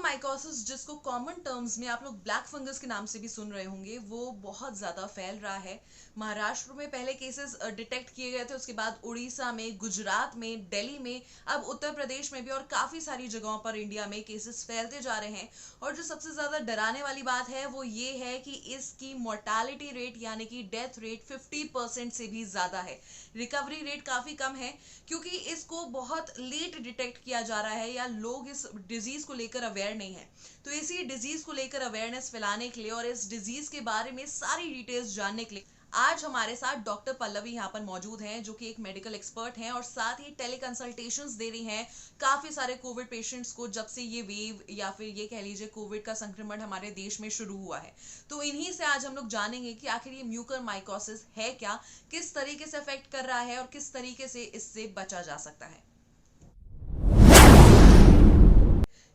Mucormycosis, जिसको common terms में आप लोग ब्लैक फंगस के नाम से भी सुन रहे होंगे, वो बहुत ज्यादा फैल रहा है। महाराष्ट्र में पहले केसेस डिटेक्ट किए गए थे, उसके बाद उड़ीसा में, गुजरात में, दिल्ली में, अब उत्तर प्रदेश में भी, और काफी सारी जगहों पर इंडिया में केसेस फैलते जा रहे हैं। और जो सबसे ज्यादा डराने वाली बात है वो ये है कि इसकी मोर्टालिटी रेट यानी कि डेथ रेट 50% से भी ज्यादा है। रिकवरी रेट काफी कम है, क्योंकि इसको बहुत लेट डिटेक्ट किया जा रहा है या लोग इस डिजीज को लेकर अवेयर नहीं है। तो इसी डिजीज को लेकर अवेयरनेस फैलाने के लिए और इस डिजीज के बारे में सारी डिटेल्स जानने के लिए आज हमारे साथ डॉक्टर पल्लवी यहाँ पर मौजूद हैं, जो कि एक मेडिकल एक्सपर्ट हैं और साथ ही टेली कंसल्टेशंस दे रही हैं काफी सारे कोविड पेशेंट्स को, जब से ये वेव या फिर ये कह लीजिए कोविड का संक्रमण हमारे देश में शुरू हुआ है। तो इन्हीं से आज हम लोग जानेंगे कि आखिर ये म्यूकरमाइकोसिस है क्या, किस तरीके से अफेक्ट कर रहा है और किस तरीके से इससे बचा जा सकता है।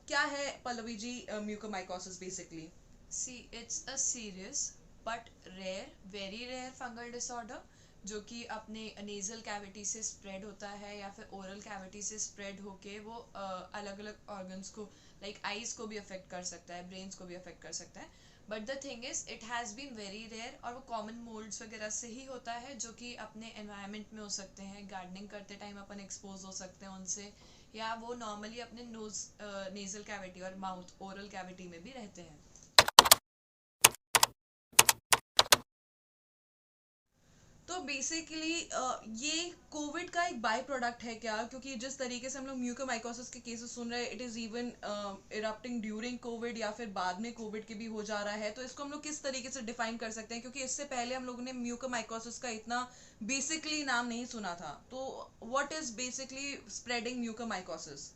क्या है Pallavi ji mucormycosis basically? See, it's a serious but rare, very rare fungal disorder जो कि अपने नेजल कैविटी से स्प्रेड होता है या फिर ओरल कैविटी से स्प्रेड होके वो अलग अलग ऑर्गन्स को लाइक आईज को भी अफेक्ट कर सकता है, ब्रेन्स को भी अफेक्ट कर सकता है। But the thing is it has been very rare और वो कॉमन मोल्ड्स वगैरह से ही होता है जो कि अपने एनवायरनमेंट में हो सकते हैं, गार्डनिंग करते टाइम अपन एक्सपोज हो सकते हैं उनसे, या वो नॉर्मली अपने नोज नेजल कैविटी और माउथ ओरल कैविटी में भी रहते हैं। तो बेसिकली ये कोविड का एक बाय प्रोडक्ट है क्या? क्योंकि जिस तरीके से हम लोग म्यूकोमाइकोसिस के केसेस सुन रहे हैं, it is even erupting during Covid या फिर बाद में कोविड के भी हो जा रहा है। तो इसको हम लोग किस तरीके से डिफाइन कर सकते हैं, क्योंकि इससे पहले हम लोगों ने म्यूकोमाइकोसिस का इतना बेसिकली नाम नहीं सुना था। तो what is basically spreading mucormycosis?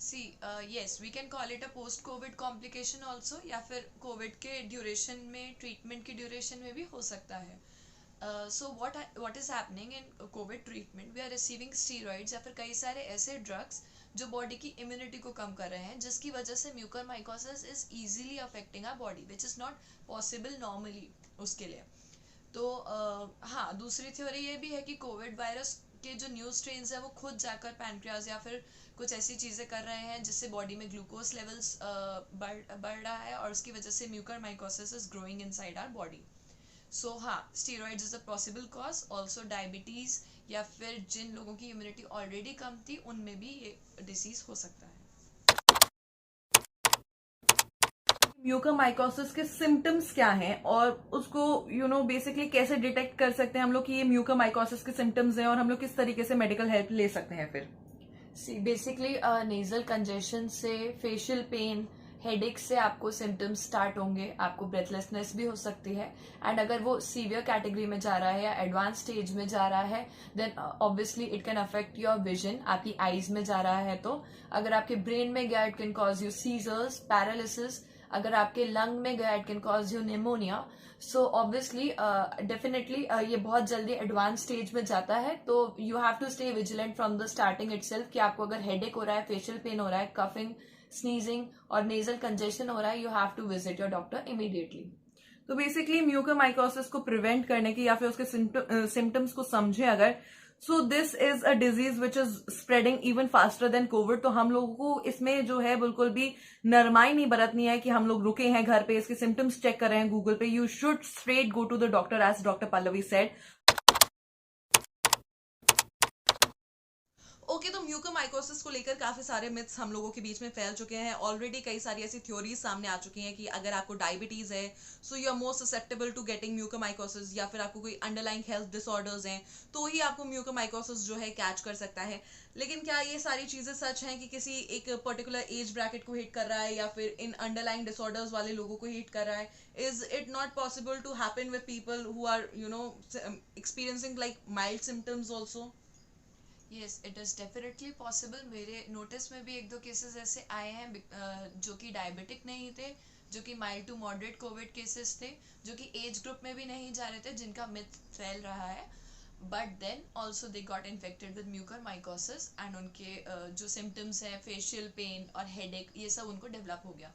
See yes, we can call it a post COVID complication also, या फिर कोविड के ड्यूरेशन में, ट्रीटमेंट की ड्यूरेशन में भी हो सकता है। So what is happening in COVID treatment, we are receiving steroids या फिर कई सारे ऐसे ड्रग्स जो बॉडी की इम्यूनिटी को कम कर रहे हैं, जिसकी वजह से mucormycosis is easily affecting our body which is not possible normally उसके लिए। तो हाँ, दूसरी थ्योरी ये भी है कि कोविड वायरस के जो न्यू स्ट्रेन्स है वो खुद जाकर पैनक्रियाज या फिर कुछ ऐसी चीज़ें कर रहे हैं जिससे बॉडी में ग्लूकोज लेवल्स बढ़ रहा है और उसकी वजह से mucormycosis is growing inside our body. So हाँ, steroids is a possible cause, also diabetes, या फिर जिन लोगों की इम्यूनिटी ऑलरेडी कम थी उनमें भी ये डिसीज हो सकता है। म्यूकरमाइकोसिस के सिम्टम्स क्या हैं और उसको बेसिकली कैसे डिटेक्ट कर सकते हैं हम लोग कि ये म्यूकरमाइकोसिस के सिम्टम्स हैं, और हम लोग किस तरीके से मेडिकल हेल्प ले सकते हैं फिर? सी बेसिकली नेजल कंजेशन से, फेशियल पेन, हेडेक से आपको सिम्टम्स स्टार्ट होंगे, आपको ब्रेथलेसनेस भी हो सकती है। एंड अगर वो सीवियर कैटेगरी में जा रहा है या एडवांस स्टेज में जा रहा है, then obviously it can affect your vision, आपकी आईज में जा रहा है तो। अगर आपके ब्रेन में गया, it can cause you seizures, paralysis. अगर आपके लंग में गया, it can cause you pneumonia. So obviously definitely ये बहुत जल्दी एडवांस स्टेज में जाता है, तो you have to stay vigilant from the starting itself कि आपको अगर हेडेक हो रहा है, फेशियल पेन हो रहा है, कफिंग, स्नीजिंग और नेजल कंजेशन हो रहा है, you have to visit your doctor immediately. तो बेसिकली म्यूकरमाइकोसिस को प्रिवेंट करने की या फिर उसके सिम्टम्स को समझे अगर, so this is a disease which is spreading even faster than COVID. तो हम लोगों को इसमें जो है बिल्कुल भी नरमाई नहीं बरतनी है कि हम लोग रुके हैं घर पे, इसके सिम्टम्स चेक कर रहे हैं गूगल पे। You should straight go to the doctor as doctor Pallavi said. Okay, तो म्यूकोमाइकोसिस को लेकर काफी सारे मिथ्स हम लोगों के बीच में फैल चुके हैं ऑलरेडी। कई सारी ऐसी थ्योरीज सामने आ चुकी हैं कि अगर आपको डायबिटीज है so you are more susceptible to getting mucormycosis, या फिर आपको कोई अंडरलाइंग हेल्थ डिसऑर्डर्स हैं तो ही आपको म्यूकोमाइकोसिस जो है कैच कर सकता है। लेकिन क्या ये सारी चीजें सच हैं कि किसी एक पर्टिकुलर एज ब्रैकेट को हिट कर रहा है या फिर इन अंडरलाइंग डिसऑर्डर्स वाले लोगों को हिट कर रहा है? Is it not possible to happen with people who are experiencing like mild symptoms also? Yes, it is definitely possible. मेरे नोटिस में भी एक दो केसेस ऐसे आए हैं जो कि डायबिटिक नहीं थे, जो कि mild to moderate COVID cases थे, जो कि एज ग्रुप में भी नहीं जा रहे थे, जिनका मिथ फैल रहा है। But then also they got infected with mucormycosis and उनके जो सिम्टम्स हैं, फेशियल पेन और हेडेक, ये सब उनको डेवलप हो गया।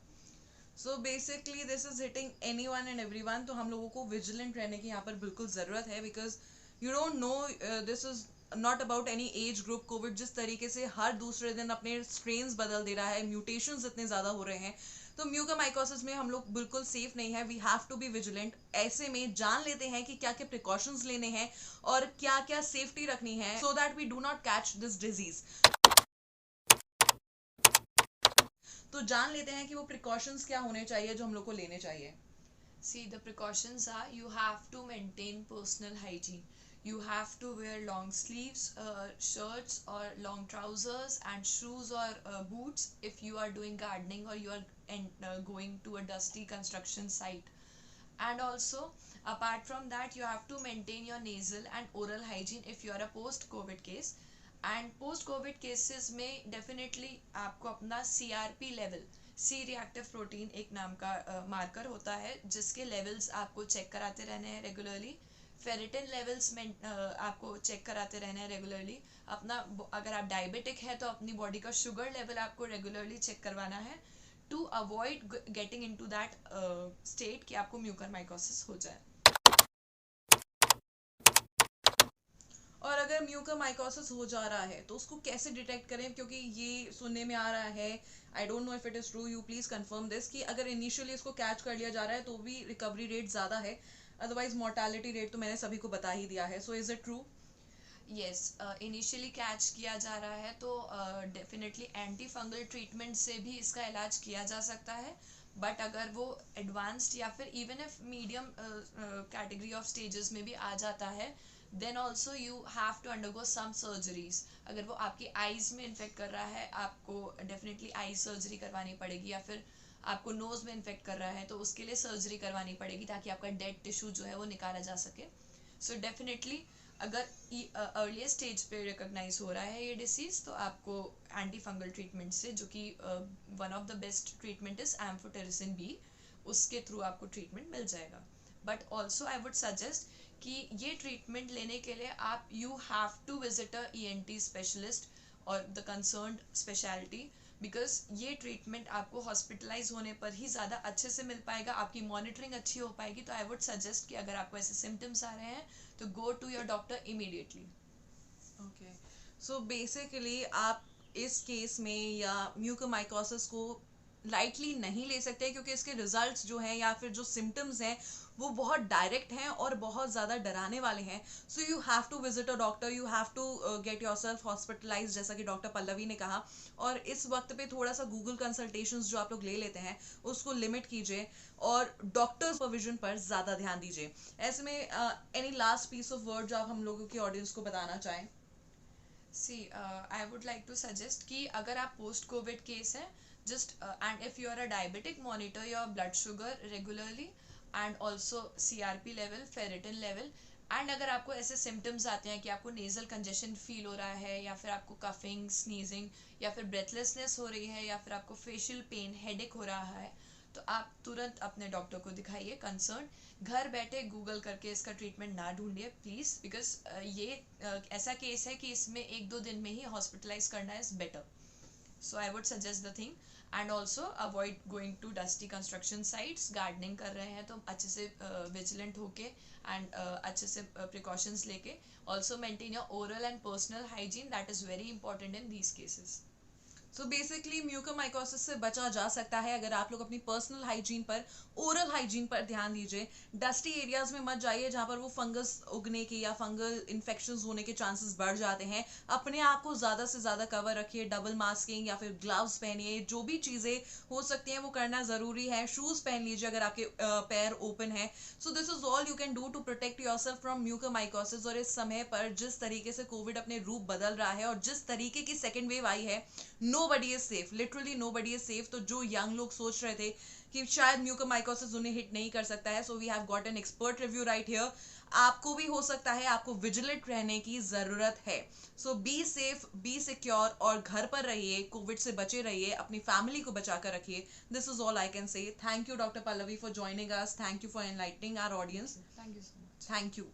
So basically this is hitting anyone and everyone. तो हम लोगों को विजिलेंट रहने की यहाँ पर बिल्कुल जरूरत है, because you don't know this is not about any age group. Covid जिस तरीके से हर दूसरे दिन अपने स्ट्रेन्स बदल दे रहा है, म्यूटेशंस इतने ज़्यादा हो रहे हैं, तो म्यूकोमाइकोसिस में हम लोग बिल्कुल सेफ नहीं है। We have to be vigilant. ऐसे में जान लेते हैं कि क्या क्या प्रिकॉशंस लेने हैं और क्या क्या सेफ्टी रखनी है, so that we do not catch this disease. तो जान लेते हैं कि वो प्रिकॉशंस क्या होने चाहिए जो हम लोग को लेने चाहिए। See, the precautions are you have to maintain personal hygiene. You have to wear long sleeves, shirts or long trousers and shoes or boots if you are doing gardening or you are going to a dusty construction site. And also, apart from that, you have to maintain your nasal and oral hygiene if you are a post-COVID case. And post COVID cases में definitely आपको अपना CRP level, C reactive protein एक नाम का marker होता है जिसके levels आपको चेक कराते रहने हैं रेगुलरली। फेरिटिन लेवल्स में आपको चेक कराते रहना है रेगुलरली। अपना अगर आप डायबिटिक है तो अपनी बॉडी का शुगर लेवल आपको रेगुलरली चेक करवाना है to avoid getting into that state कि आपको म्यूकरमाइकोसिस हो जाए। और अगर म्यूकोमाइकोसिस हो जा रहा है तो उसको कैसे डिटेक्ट करें, क्योंकि ये सुनने में आ रहा है, I don't know if it is true, you please confirm this, कि अगर इनिशियली इसको कैच कर लिया जा रहा है तो भी रिकवरी रेट ज़्यादा है, अदरवाइज मोर्टालिटी रेट तो मैंने सभी को बता ही दिया है। So is it true? Yes, initially catch किया जा रहा है तो डेफिनेटली एंटी फंगल ट्रीटमेंट से भी इसका इलाज किया जा सकता है। बट अगर वो एडवांस्ड या फिर even if medium category of stages में भी आ जाता है, then also you have to undergo some surgeries. अगर वो आपकी आईज में इन्फेक्ट कर रहा है, आपको डेफिनेटली आई सर्जरी करवानी पड़ेगी, या फिर आपको नोज में इन्फेक्ट कर रहा है तो उसके लिए सर्जरी करवानी पड़ेगी ताकि आपका डेड टिश्यू जो है वो निकाला जा सके। सो डेफिनेटली अगर अर्लीस्ट स्टेज पे रिकॉग्नाइज हो रहा है ये डिसीज तो आपको एंटी फंगल ट्रीटमेंट से, जो कि one of the best treatment is amphotericin B, उसके थ्रू आपको ट्रीटमेंट मिल जाएगा। But also I would suggest कि ये ट्रीटमेंट लेने के लिए आप you have to visit a ENT specialist और द कंसर्न्ड स्पेशलिटी, बिकॉज ये ट्रीटमेंट आपको हॉस्पिटलाइज होने पर ही ज़्यादा अच्छे से मिल पाएगा, आपकी मॉनिटरिंग अच्छी हो पाएगी। तो आई वुड सजेस्ट कि अगर आपको ऐसे सिम्टम्स आ रहे हैं तो go to your doctor immediately. Okay, so basically आप इस केस में या म्यूकोमाइकोसिस को लाइटली नहीं ले सकते, क्योंकि इसके रिजल्ट्स जो हैं या फिर जो सिम्टम्स हैं वो बहुत डायरेक्ट हैं और बहुत ज़्यादा डराने वाले हैं। So you have to visit a doctor, you have to get yourself hospitalise, जैसा कि डॉक्टर पल्लवी ने कहा। और इस वक्त पे थोड़ा सा गूगल कंसल्टेशंस जो आप लोग ले लेते हैं उसको लिमिट कीजिए और डॉक्टर सुपरविजन पर ज़्यादा ध्यान दीजिए। ऐसे में any last piece of word जो आप हम लोगों की ऑडियंस को बताना चाहें? See, I would like to suggest कि अगर आप पोस्ट कोविड केस है, just and if you are a diabetic, monitor your blood sugar regularly and also CRP level, ferritin level। And अगर आपको ऐसे सिम्टम्स आते हैं कि आपको नेजल कंजेशन फील हो रहा है, या फिर आपको कफिंग, स्नीजिंग, या फिर ब्रेथलेसनेस हो रही है, या फिर आपको फेशियल पेन, हेडेक हो रहा है, तो आप तुरंत अपने डॉक्टर को दिखाइए कंसर्न। घर बैठे गूगल करके इसका ट्रीटमेंट ना ढूंढिए प्लीज़, बिकॉज ये ऐसा केस है कि इसमें 1-2 दिन में ही हॉस्पिटलाइज करना is better. So I would suggest the thing. And also avoid going to dusty construction sites. Gardening कर रहे हैं तो अच्छे से विजिलेंट होके एंड अच्छे से प्रिकॉशंस लेके। Also maintain your oral and personal hygiene, that is very important in these cases. So basically mucormycosis से बचा जा सकता है अगर आप लोग अपनी पर्सनल हाइजीन पर, ओरल हाइजीन पर ध्यान दीजिए। डस्टी एरियाज में मत जाइए जहाँ पर वो फंगस उगने के या फंगल इन्फेक्शंस होने के चांसेस बढ़ जाते हैं। अपने आप को ज़्यादा से ज़्यादा कवर रखिए, डबल मास्किंग या फिर ग्लव्स पहनिए, जो भी चीज़ें हो सकती हैं वो करना ज़रूरी है। शूज़ पहन लीजिए अगर आपके पैर ओपन है। So this is all you can do to protect yourself from mucormycosis. और इस समय पर जिस तरीके से कोविड अपने रूप बदल रहा है और जिस तरीके की सेकेंड वेव आई है, nobody is safe, literally nobody is safe। तो जो यंग लोग सोच रहे थे कि शायद म्यूकोमाइकोसिस उन्हें हिट नहीं कर सकता है, so we have got an expert review right here. आपको भी हो सकता है, आपको विजिलेंट रहने की जरूरत है। सो बी सेफ, बी सिक्योर और घर पर रहिए, कोविड से बचे रहिए, अपनी फैमिली को बचा कर रखिए। This is all I can say. Thank you doctor Pallavi for joining us, thank you for enlightening our audience. Thank you so much. Thank you.